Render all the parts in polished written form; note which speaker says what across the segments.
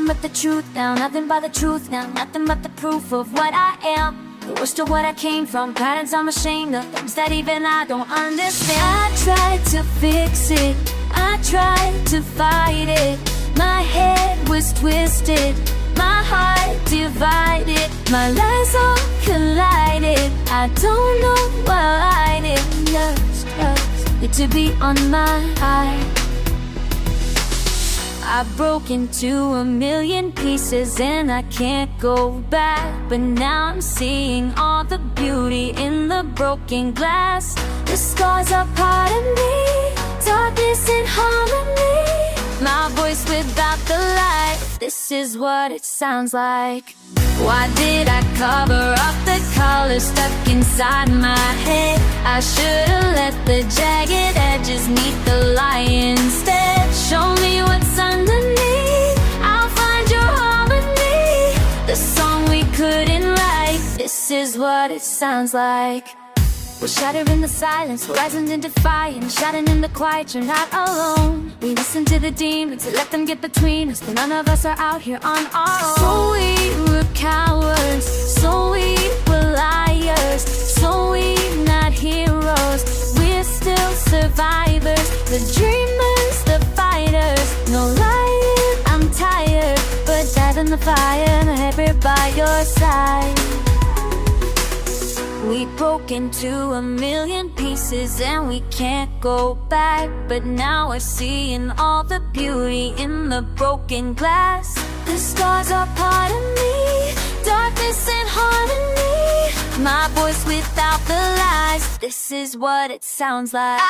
Speaker 1: but the truth now, nothing but the truth now, nothing but the proof of what I am. The worst of what I came from, patterns I'm ashamed of, things that even I don't understand. I tried to fix it, I tried to fight it. My head was twisted, my heart divided, my lies all collided. I don't know why I didn't just it to be on my eye. I broke into a million pieces and I can't go back. But now I'm seeing all the beauty in the broken glass. The scars are part of me, darkness and harmony. My voice without the light, this is what it sounds like. Why did I cover up the color stuck inside my head? I should've let the jagged edges meet the light instead. Show me what's underneath, I'll find your harmony. The song we couldn't write, this is what it sounds like. We'll shatter in the silence, horizons in defiance, shouting in the quiet, you're not alone. We listen to the demons, let them get between us, but none of us are out here on our own. So we were cowards, so we were liars, so we're not heroes, we're still survivors. The dreamers, the fighters, no lying, I'm tired, but dive in the fire, and I'm by your side. We broke into a million pieces and we can't go back. But now we're seeing all the beauty in the broken glass. The stars are part of me, darkness and harmony. My voice without the lies, this is what it sounds like.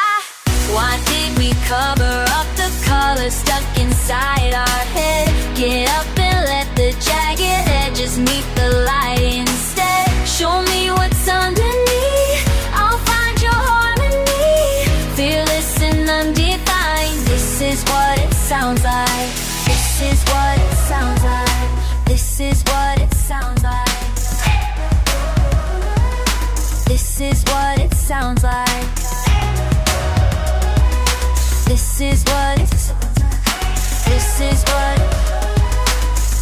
Speaker 1: Why did we cover up the colors stuck inside our head? Get up and let the jagged edges meet the light instead. Show me what's underneath, I'll find your harmony. Fearless and undefined, this is what it sounds like. This is what it sounds like. This is what it sounds like. This is what it sounds like. This is what it sounds like.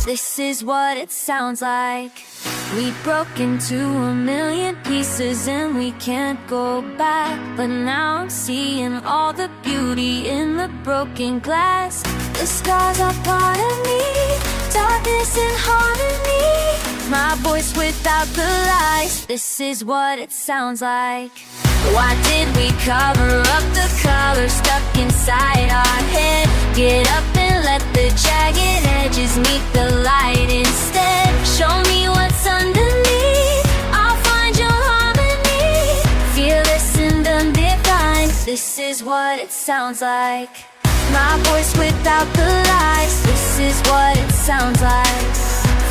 Speaker 1: This is what it sounds like. We broke into a million pieces and we can't go back. But now I'm seeing all the beauty in the broken glass. The scars are part of me, darkness and harmony. My voice without the lies, this is what it sounds like. Why did we cover up the colors stuck inside our head? Get up and let the jagged edges meet the light instead. Show me what's underneath, I'll find your harmony. Fearless and undefined, this is what it sounds like. My voice without the lies, this is what it sounds like.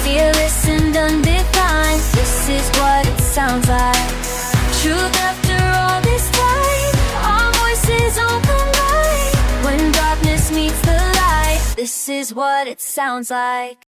Speaker 1: Fearless and undefined, this is what it sounds like. Truth after all this time, our voices open wide. When darkness meets the light, this is what it sounds like.